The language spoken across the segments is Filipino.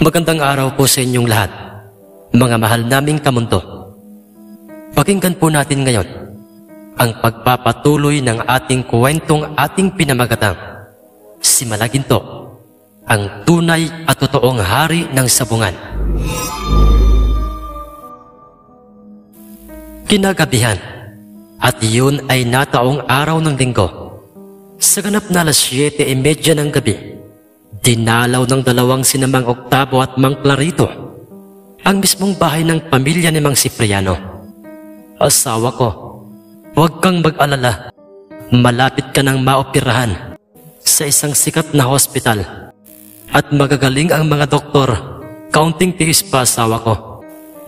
Magandang araw po sa inyong lahat, mga mahal naming kamundo. Pakinggan po natin ngayon ang pagpapatuloy ng ating kwentong ating pinamagatang, Si Malaginto, ang tunay at totoong hari ng sabungan. Kinagabihan, at iyon ay nataong araw ng linggo. Sa ganap na 7:30 ng gabi, dinalaw ng dalawang sinamang Octavo at Mang Clarito ang mismong bahay ng pamilya ni Mang Cipriano. Asawa ko, huwag kang mag-alala. Malapit ka nang maoperahan sa isang sikat na hospital at magagaling ang mga doktor. Kaunting tiis pa, asawa ko.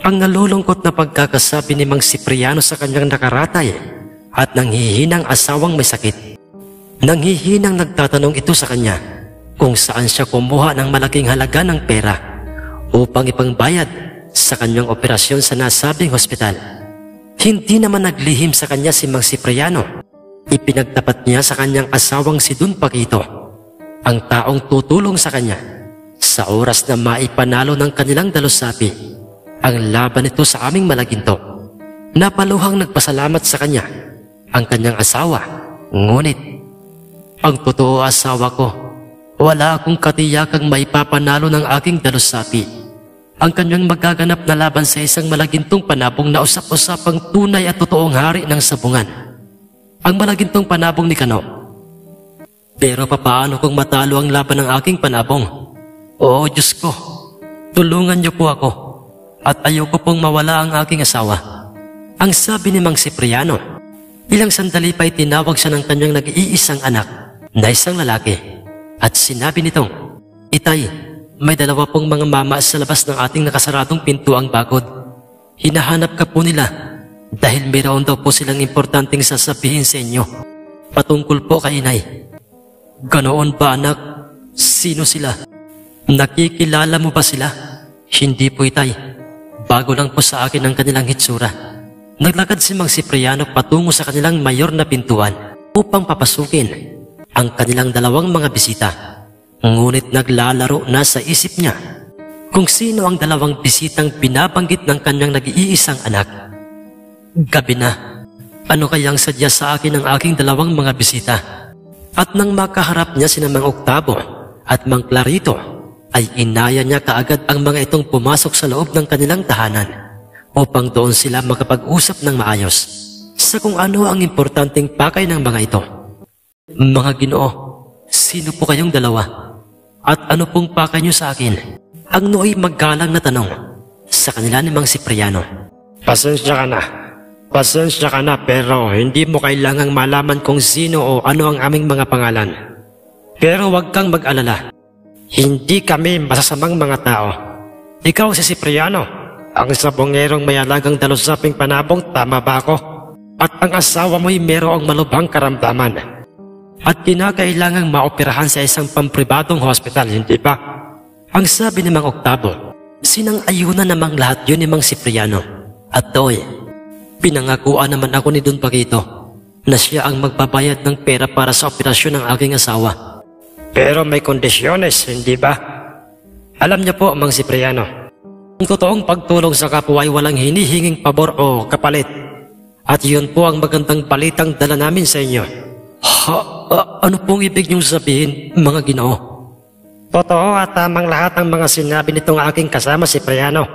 Ang nalulungkot na pagkakasabi ni Mang Cipriano sa kanyang nakaratay at nanghihinang asawang may sakit. Nanghihinang nagtatanong ito sa kanya kung saan siya kumuha ng malaking halaga ng pera upang ipangbayad sa kanyang operasyon sa nasabing hospital. Hindi naman naglihim sa kanya si Mang Cipriano. Ipinagtapat niya sa kanyang asawang si Don Paquito, ang taong tutulong sa kanya sa oras na maipanalo ng kanilang dalusapi ang laban nito sa aming Malaginto. Napaluhang nagpasalamat sa kanya ang kanyang asawa. Ngunit ang totoo, asawa ko, wala akong katiyakang maipapanalo ng aking dalusapi ang kanyang magaganap na laban sa isang Malagintong panabong na usap-usapang tunay at totoong hari ng sabungan, ang Malagintong panabong ni Kano. Pero papaano kung matalo ang laban ng aking panabong? Oo, Diyos ko, tulungan niyo po ako at ayoko pong mawala ang aking asawa, ang sabi ni Mang Cipriano. Ilang sandali pa itinawag siya ng kanyang nag-iisang anak na isang lalaki. At sinabi nitong, Itay, may dalawa pong mga mama sa labas ng ating nakasaradong pintuang bakod. Hinahanap ka po nila dahil mayroon daw po silang importanteng sasabihin sa inyo patungkol po kay inay. Ganoon ba, anak? Sino sila? Nakikilala mo ba sila? Hindi po, Itay. Bago lang po sa akin ang kanilang hitsura. Naglakad si Mang Cipriano patungo sa kanilang mayor na pintuan upang papasukin ang kanilang dalawang mga bisita. Ngunit naglalaro na sa isip niya kung sino ang dalawang bisitang binabanggit ng kanyang nag-iisang anak. Gabi na, ano kayang sadya sa akin ng aking dalawang mga bisita? At nang makaharap niya sina Mang Octavo at Mang Clarito, ay inaya niya kaagad ang mga itong pumasok sa loob ng kanilang tahanan upang doon sila makapag-usap ng maayos sa kung ano ang importanteng pakay ng mga ito. Mga Ginoo, sino po kayong dalawa? At ano pong pakay niyo sa akin? Ang nooy maggalang na tanong sa kanila ni Mang Cipriano. Pasensya ka na, pero hindi mo kailangang malaman kung sino o ano ang aming mga pangalan. Pero huwag kang mag-alala. Hindi kami masasamang mga tao. Ikaw si Cipriano, ang sabongerong may alagang dalusaping panabong, tama ba ako? At ang asawa mo'y mayroong malubhang karamdaman at kinakailangang maoperahan sa isang pampribadong hospital, hindi ba? Ang sabi ni Mang Octavo. Sinang-ayunan namang lahat yun ni Mang Cipriano. At toy, pinangakuan naman ako ni Don Paquito na siya ang magbabayad ng pera para sa operasyon ng aking asawa. Pero may kondisyones, hindi ba? Alam niyo po, Mang Cipriano, ang totoong pagtulong sa kapwa ay walang hinihinging pabor o kapalit. At yun po ang magandang balitang dala namin sa inyo. Ano pong ibig niyong sabihin, mga Ginoo? Totoo at tamang lahat ng mga sinabi nitong aking kasama, Cipriano.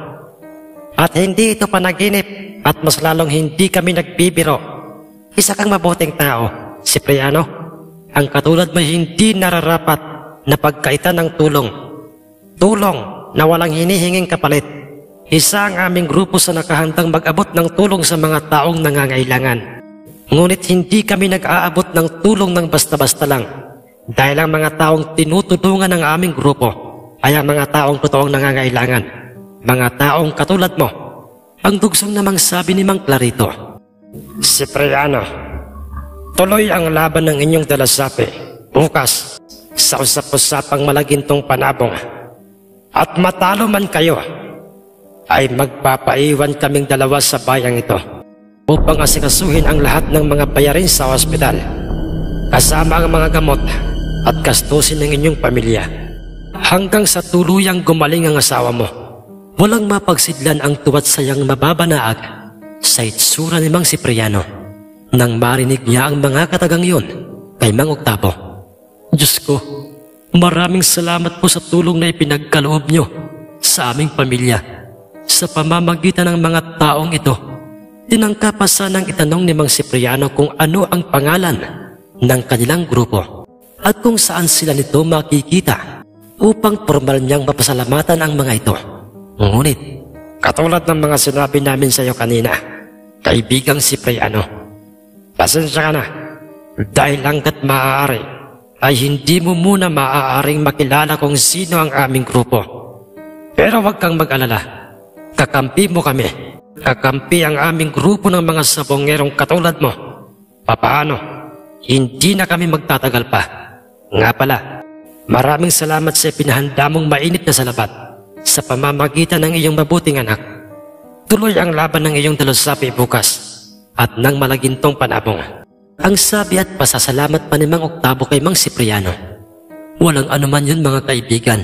At hindi ito panaginip at mas lalong hindi kami nagbibiro. Isa kang mabuting tao, Cipriano. Ang katulad mo hindi nararapat na pagkaitan ng tulong. Tulong na walang hinihinging kapalit. Isa ang aming grupo sa nakahandang mag-abot ng tulong sa mga taong nangangailangan. Ngunit hindi kami nag-aabot ng tulong ng basta-basta lang dahil ang mga taong tinutulungan ng aming grupo ay ang mga taong totoong nangangailangan. Mga taong katulad mo. Ang dugsong namang sabi ni Mang Clarito. Cipriano, tuloy ang laban ng inyong dalasapi bukas sa usap-usapang Malagintong panabong. At matalo man kayo, ay magpapaiwan kaming dalawa sa bayang ito upang asikasuhin ang lahat ng mga bayarin sa ospital, kasama ang mga gamot at gastusin ng inyong pamilya. hanggang sa tuluyang gumaling ang asawa mo. Walang mapagsidlan ang tuwat sayang mababanaag sa itsura ni Mang Cipriano nang marinig niya ang mga katagang yun kay Mang Octavo. Diyos ko, maraming salamat po sa tulong na ipinagkaloob nyo sa aming pamilya. Sa pamamagitan ng mga taong ito, tinangka pa sanang itanong ni Mang Cipriano kung ano ang pangalan ng kanilang grupo at kung saan sila nito makikita upang formal niyang mapasalamatan ang mga ito. Ngunit, katulad ng mga sinabi namin sa iyo kanina, kaibigang Cipriano, pasensya ka na dahil hanggat maaari ay hindi mo muna maaaring makilala kung sino ang aming grupo. Pero huwag kang mag-alala, kakampi mo kami, kakampi ang aming grupo ng mga sabongerong katulad mo. Papaano? Hindi na kami magtatagal pa. Nga pala, maraming salamat sa pinahanda mong mainit na salabat sa pamamagitan ng iyong mabuting anak. Tuloy ang laban ng iyong dalusapi bukas at ng malagintong panabong. Ang sabi at pasasalamat pa ni Mang Octavo kay Mang Cipriano. Walang anuman yun mga kaibigan.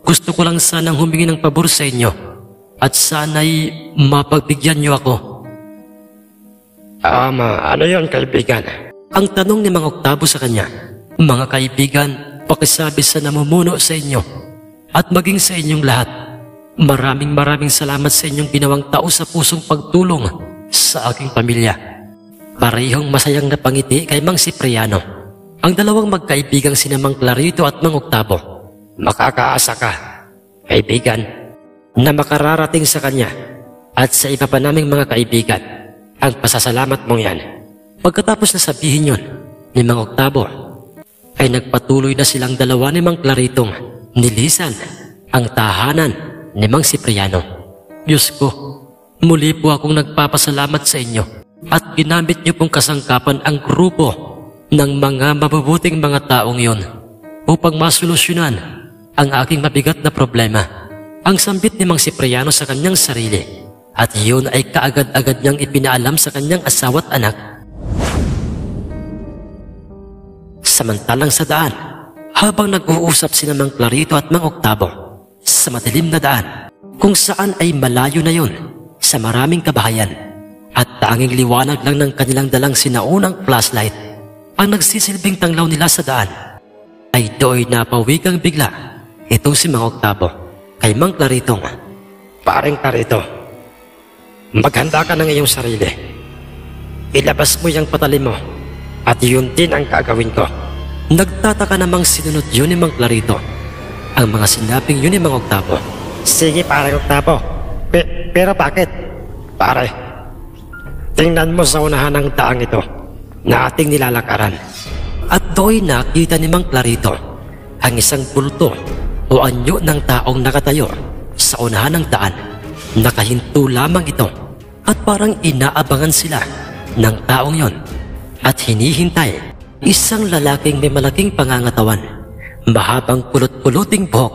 Gusto ko lang sanang humingi ng pabor sa inyo at sana'y mapagbigyan niyo ako. Ano yun kaibigan? Ang tanong ni Mang Octavo sa kanya. Mga kaibigan, pakisabi sa namumuno sa inyo at maging sa inyong lahat. Maraming salamat sa inyong ginawang tao sa pusong pagtulong sa aking pamilya. Parehong masayang napangiti kay Mang Cipriano ang dalawang magkaibigang sina Mang Clarito at Mang Octavo. Makakaasa ka, kaibigan, na makararating sa kanya at sa iba pa naming mga kaibigan ang pasasalamat mong yan. Pagkatapos na sabihin yun ni Mang Octavo, ay nagpatuloy na silang dalawa ni Mang Claritong nilisan ang tahanan ni Mang Cipriano. Diyos ko, muli po akong nagpapasalamat sa inyo at ginamit niyo pong kasangkapan ang grupo ng mga mabubuting mga taong yon upang masolusyonan ang aking mabigat na problema. Ang sambit ni Mang Cipriano sa kanyang sarili at iyon ay kaagad-agad niyang ipinaalam sa kanyang asawa't anak. Samantalang sa daan, habang nag-uusap sina Mang Clarito at Mang Octavo sa madilim na daan kung saan ay malayo na yon sa maraming kabahayan at tanging liwanag lang ng kanilang dalang sinaunang flashlight ang nagsisilbing tanglaw nila sa daan, ay do'y napawigang bigla itong si Mang Octavo kay Mang Claritong. Paring Clarito, maghanda ka ng iyong sarili. Ilabas mo yung patalim mo at yun din ang gagawin ko. Nagtataka namang sinunod yun ni Mang Clarito ang mga sinabing yun ni Mang Octavo. Sige Paring Octavo, pero bakit? Pare, tingnan mo sa unahan ng daang ito na ating nilalakaran. At do'y nakita ni Mang Clarito ang isang bulto o anyo ng taong nakatayo sa unahan ng daan. Nakahinto lamang ito at parang inaabangan sila ng taong yon at hinihintay isang lalaking may malaking pangangatawan, mahabang pulot-puluting buhok,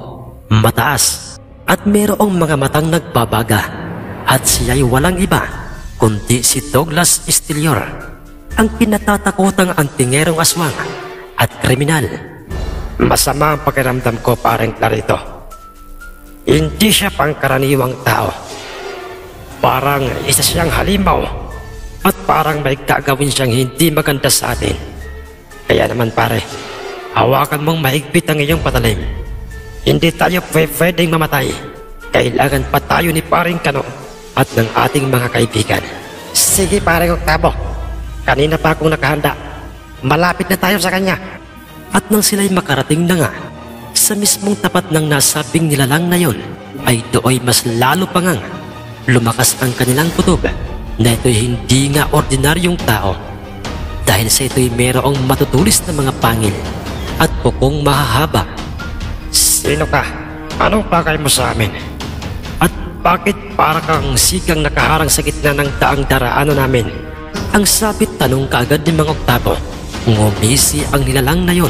mataas at mayroong mga matang nagbabaga, at siya'y walang iba kundi si Douglas Estilior, ang kinatatakotang antingerong aswang at kriminal. Masama ang pakiramdam ko, Paring Clarito. Hindi siya pangkaraniwang tao. Parang isa siyang halimaw at parang may gagawin siyang hindi maganda sa atin. Kaya naman pare, hawakan mong mahigpit ang iyong patalim. Hindi tayo pwedeng mamatay. Kailangan pa tayo ni Paring Kano at ng ating mga kaibigan. Sige Paring Octavo, kanina pa akong nakahanda. Malapit na tayo sa kanya. At nang sila'y makarating na nga sa mismong tapat ng nasabing nilalang na yon, ay dooy mas lalo pa ngang lumakas ang kanilang kutob na ito'y hindi nga ordinaryong tao, dahil sa ito'y mayroong matutulis na mga pangil at pukong mahahaba. Sino ka? Anong pakay mo sa amin? At bakit para kang sigang nakaharang sa gitna ng daang daraanan namin? Ang sabit tanong kaagad ni Mang Octavo. Ngumisi ang nilalang na yon.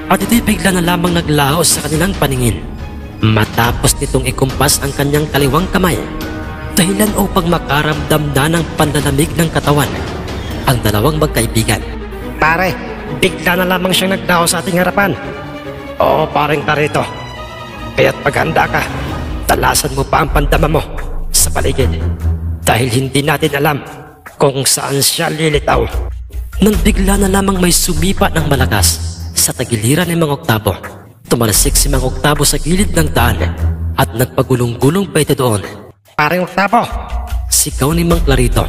At ito'y bigla na lamang naglaho sa kanilang paningin matapos nitong ikumpas ang kanyang kaliwang kamay, dahilan upang makaramdam na ng panlalamig ng katawan ang dalawang magkaibigan. Pare, bigla na lamang siyang naglaho sa ating harapan. Oo, paring Clarito. Kaya't paghanda ka, talasan mo pa ang pandama mo sa paligid. Dahil hindi natin alam kung saan siya lilitaw. Nang bigla na lamang may sumipa ng malakas sa tagiliran ni Mang Octavo, tumalasik si Mang Octavo sa gilid ng daan at nagpagulong-gulong pa ito doon. Paring Octavo! Sigaw ni Mang Clarito.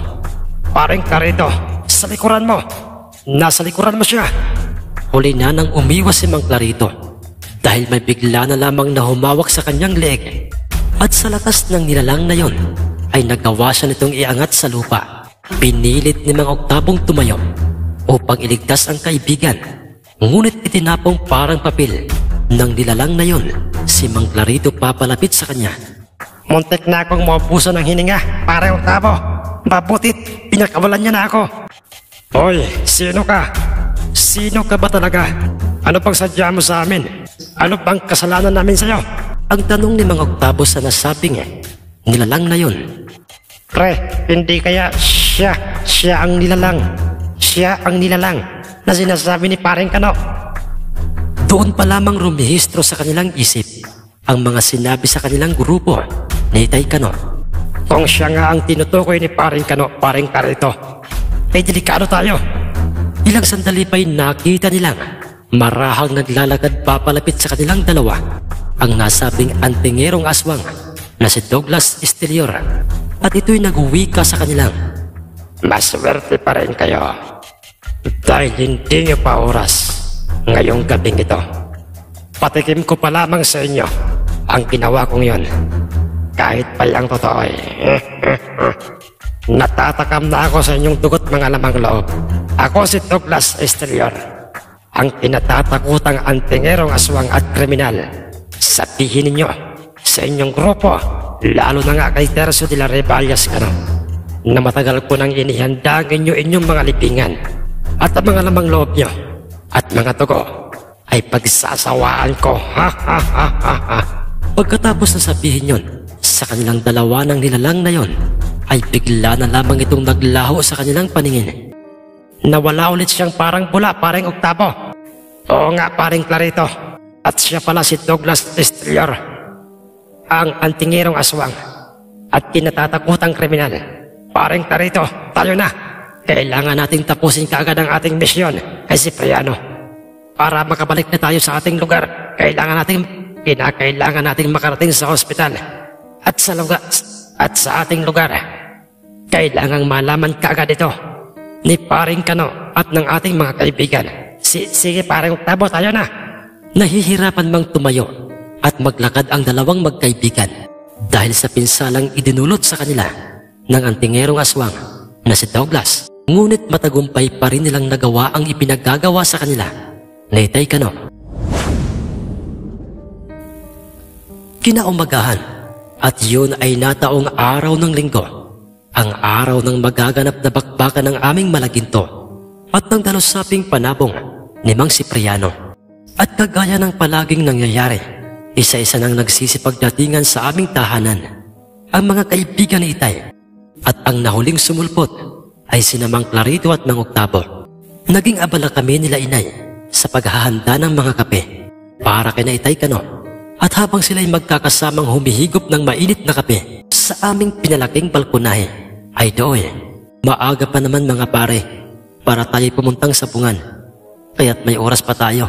Paring Clarito, sa likuran mo! Nasa likuran mo siya! Huli na nang umiwas si Mang Clarito dahil may bigla na lamang na humawak sa kanyang leeg at sa lakas ng nilalang na yon ay nagawa siya nitong iangat sa lupa. Pinilit ni Mang Octavong tumayo upang iligtas ang kaibigan, ngunit itinapong parang papel ng nilalang na yon si Mang Clarito papalapit sa kanya. Muntik na akong maubusan ng hininga, paring Octavo. Mabutit, pinakawalan niya na ako. Hoy, sino ka? Sino ka ba talaga? Ano pang sadya mo sa amin? Ano bang kasalanan namin sa'yo? Ang tanong ni Mang Octavo sa nasabing nilalang na yon. Pre, hindi kaya siya ang nilalang. Siya ang nilalang na sinasabi ni paring Kano. Doon pa lamang rumihistro sa kanilang isip ang mga sinabi sa kanilang grupo ni Itay Kano. Kung siya nga ang tinutukoy ni paring Kano, paring Clarito, ay delikado tayo. Ilang sandali pa'y nakita nilang marahang naglalakad papalapit sa kanilang dalawa ang nasabing antingerong aswang na si Douglas Esterior, at ito'y nagwika sa kanilang. Maswerte pa rin kayo dahil hindi niyo pa oras ngayong gabing ito. Patikim ko pa lamang sa inyo ang ginawa kong yon. Kahit pa yung totoo natatakam na ako sa inyong dugot mga lamang loob. Ako si Douglas Esterior, ang kinatatakutang antingerong aswang at kriminal. Sabihin ninyo sa inyong grupo, lalo na nga kay Tercio de la Reballas Cano, na matagal ko nang inihanda ang inyong mga libingan at ang mga lamang loob nyo at mga dugo ay pagsasawaan ko. Pagkatapos na sabihin yon sa kanilang dalawa ng nilalang na yon, ay bigla na lamang itong naglaho sa kanilang paningin. Nawala ulit siyang parang bula, paring Octavo. Oo nga, paring Clarito. At siya pala si Douglas Esterior, ang antingerong aswang at kinatatakutang kriminal. Paring Clarito, tayo na. Kailangan nating tapusin kaagad ang ating misyon kay Cipriano. Para makabalik na tayo sa ating lugar, kinakailangan nating makarating sa ospital. At sa ating lugar, kailangang malaman kaagad ito ni paring Kano at ng ating mga kaibigan. Sige paring Octavo, tayo na. Nahihirapan mang tumayo at maglakad ang dalawang magkaibigan dahil sa pinsalang idinulot sa kanila ng antingerong aswang na si Douglas. Ngunit matagumpay pa rin nilang nagawa ang ipinagagawa sa kanila ni Itay Kano. Kinaumagahan at yun ay nataong araw ng linggo, ang araw ng magaganap na bakbakan ng aming malaginto at ng dalusaping panabong ni Mang Cipriano. At kagaya ng palaging nangyayari, isa-isa nang nagsisipagdatingan sa aming tahanan ang mga kaibigan ni Itay, at ang nahuling sumulpot ay sina Mang Clarito at Mang Octavo. Naging abala kami nila Inay sa paghahanda ng mga kape para kina Itay Kano, at habang sila'y magkakasamang humihigop ng mainit na kape sa aming pinalaking balkonahe, ay doon, maaga pa naman mga pare para tayo'y pumuntang sapungan, kaya't may oras pa tayo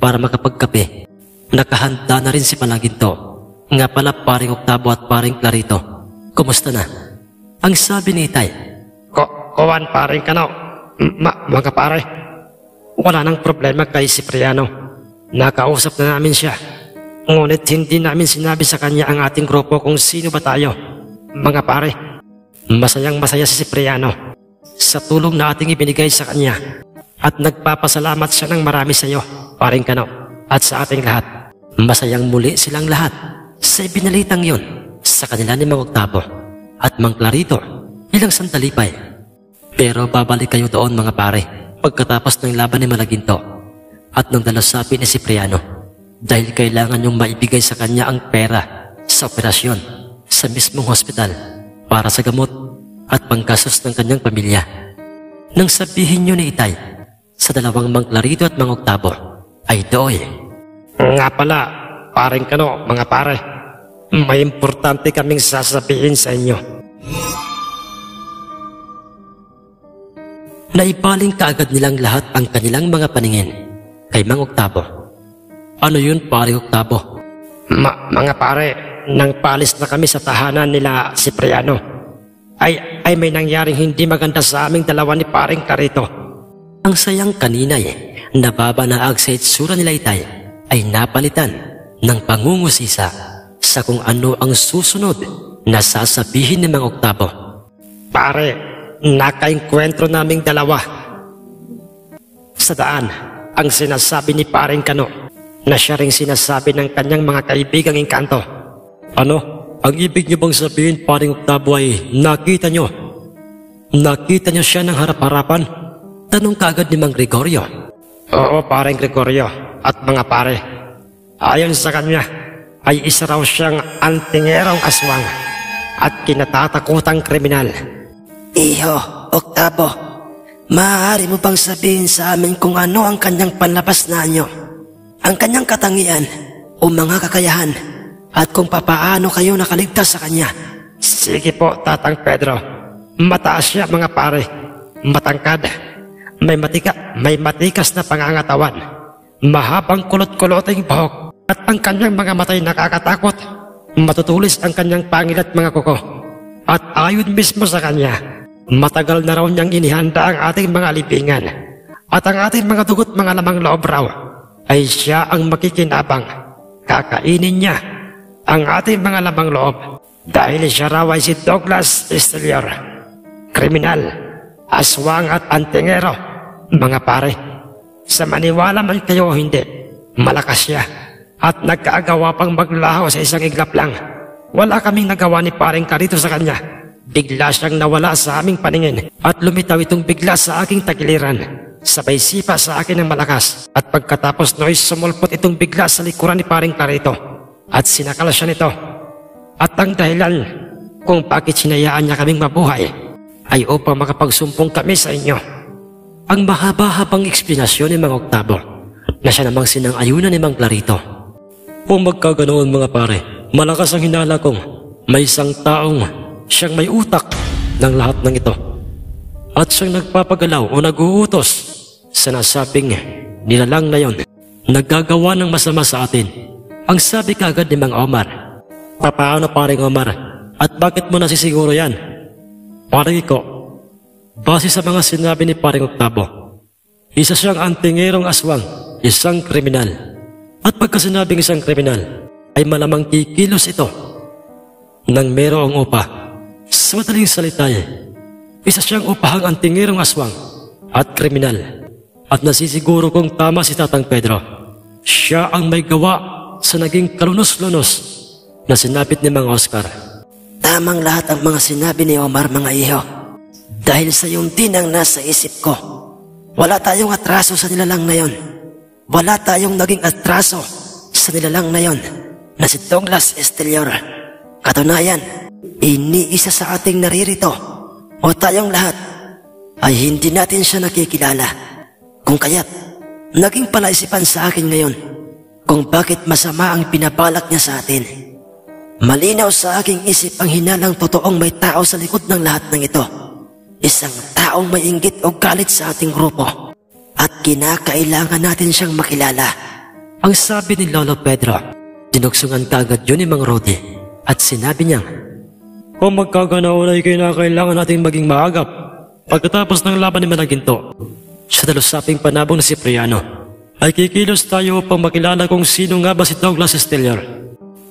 para makapagkape. Nakahanda na rin si Palaginto. Nga pala paring Octavo at paring Clarito, kumusta na? Ang sabi ni Itay. Kuwan paring Kano, mga pare, wala nang problema kay Cipriano. Nakausap na namin siya. Ngunit hindi namin sinabi sa kanya ang ating grupo kung sino ba tayo. Mga pare, masayang masaya si Cipriano sa tulong na ating ibinigay sa kanya, at nagpapasalamat siya ng marami sa iyo, paring Kano, at sa ating lahat. Masayang muli silang lahat sa ibinalitang yon sa kanila ni Mang Octavo at Mang Clarito ilang sandali pa. Pero babalik kayo doon mga pare pagkatapos ng laban ni Malaginto at ng dalusapin ni Cipriano, dahil kailangan niyong maibigay sa kanya ang pera sa operasyon sa mismong hospital para sa gamot at panggastos ng kanyang pamilya. Nang sabihin niyo ni Itay sa dalawang Mang Clarito at Mang Octavo, ay doy. Nga pala, paring Kano, mga pare, may importante kaming sasabihin sa inyo. Naibaling kaagad nilang lahat ang kanilang mga paningin kay Mang Octavo. Ano yun, paring Octavo? Mga pare, nang palis na kami sa tahanan nila Cipriano, ay may nangyaring hindi maganda sa aming dalawa ni paring Clarito. Ang sayang kanina'y nababanaag sa itsura nila Itay ay napalitan ng pangungusisa sa kung ano ang susunod na sasabihin ni Mang Octavo. Pare, nakainkwentro naming dalawa. Sa daan, ang sinasabi ni paring Kano na siya ring sinasabi ng kanyang mga kaibigang engkanto. Ano? Ang ibig niyo bang sabihin, paring Octavo, ay nakita niyo? Nakita niyo siya ng harap-harapan? Tanong kaagad ni Mang Gregorio. Oo, paring Gregorio at mga pare. Ayon sa kanya, ay isa raw siyang antingerong aswang at kinatatakutang kriminal. Iho, Octavo, maaari mo bang sabihin sa amin kung ano ang kanyang panlabas na anyo, ang kanyang katangian o mga kakayahan, at kung papaano kayo nakaligtas sa kanya? Sige po, Tatang Pedro. Mataas siya, mga pare. Matangkad. May matikas na pangangatawan. Mahabang kulot-kuloting buhok. At ang kanyang mga matay nakakatakot. Matutulis ang kanyang pangil at mga kuko. At ayon mismo sa kanya, matagal na raw niyang inihanda ang ating mga libingan. At ang ating mga dugot, mga lamang loob raw, ay siya ang makikinabang. Kakainin niya ang ating mga lamang loob dahil siya raw ay si Douglas Estelior. Kriminal, aswang at antingero, mga pare. Sa maniwala man kayo o hindi, malakas siya at nagkaagawa pang maglaho sa isang iglap lang. Wala kaming nagawa ni paring Clarito sa kanya. Bigla siyang nawala sa aming paningin at lumitaw itong bigla sa aking tagiliran. Sabay sipa sa akin ng malakas at pagkatapos no'y sumulpot itong bigla sa likuran ni paring Clarito at sinakal siya nito. At ang dahilan kung bakit sinayaan niya kaming mabuhay ay upang makapagsumpong kami sa inyo. Ang mahaba-habang eksplanasyon ni Mang Octavo na siya namang sinang-ayunan ni Mang Clarito. Kung magkaganoon, mga pare, malakas ang hinala kong may isang taong siyang may utak ng lahat ng ito at siyang nagpapagalaw o nag-uutos sa nasabing nilalang na yon, naggagawa ng masama sa atin. Ang sabi kaagad ni Mang Omar. Papaano, paring Omar? At bakit mo nasisiguro yan? Paring Iko, base sa mga sinabi ni paring Octavo, isa siyang antingerong aswang, isang kriminal. At pagka sinabing isang kriminal, ay malamang kikilos ito nang merong upa. Sa madaling salita, isa siyang upahang antingerong aswang at kriminal. At nasisiguro kong tama si Tatang Pedro. Siya ang may gawa sa naging kalunos-lunos na sinapit ni Mang Oscar. Tamang lahat ang mga sinabi ni Omar, mga iho. Dahil sa yung din ang nasa isip ko. Wala tayong atraso sa nilalang na yon. Wala tayong naging atraso sa nilalang na yon na si Douglas Estelior. Katunayan, iniisa sa ating naririto o tayong lahat ay hindi natin siya nakikilala. Kung kaya't naging palaisipan sa akin ngayon kung bakit masama ang pinabalak niya sa atin. Malinaw sa aking isip ang hinalang totoong may tao sa likod ng lahat ng ito. Isang taong may inggit o galit sa ating grupo. At kinakailangan natin siyang makilala. Ang sabi ni Lolo Pedro, dinuksungan kaagad yun ni Mang Rodi at sinabi niyang, kung magkaganaon ay kinakailangan natin maging maagap pagkatapos ng laban ni Managinto sa dalusaping panabong na Cipriano, ay kikilos tayo upang makilala kung sino nga ba si Douglas Estelior.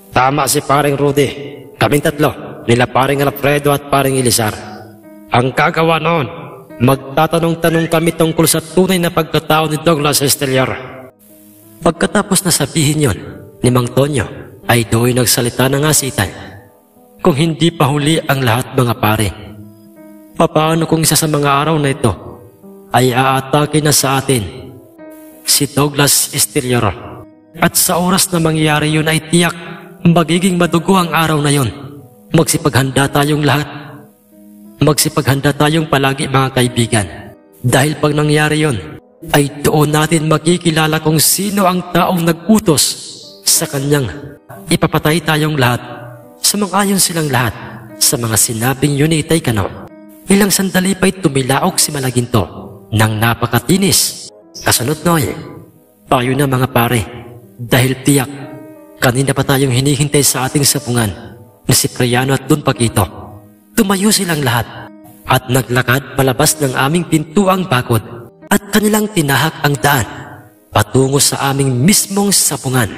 Tama si paring Rudy. Kaming tatlo, nila paring Alfredo at paring Elizar. Ang kagawa noon, magtatanong-tanong kami tungkol sa tunay na pagkatao ni Douglas Estelior. Pagkatapos na sabihin yon ni Mang Tonyo, ay do'y nagsalita na nga si Itay. Kung hindi pa huli ang lahat, mga pare, papaano kung isa sa mga araw na ito ay aatake na sa atin si Douglas Estelior, at sa oras na mangyayari yun ay tiyak magiging madugo ang araw na yon. Magsipaghanda tayong lahat. Magsipaghanda tayong palagi, mga kaibigan. Dahil pag nangyari yon, ay doon natin makikilala kung sino ang taong nag-utos sa kanyang ipapatay tayong lahat. Sumang-ayon silang lahat sa mga sinabing yun ni Itay Kano. Ilang sandali pa'y tumilaok si Malaginto nang napakatinis. Kasunod noy, payo na mga pare, dahil tiyak, kanina pa tayong hinihintay sa ating sapungan na si Priano at Don Paquito. Tumayo silang lahat at naglakad palabas ng aming pintuang bakod at kanilang tinahak ang daan patungo sa aming mismong sapungan.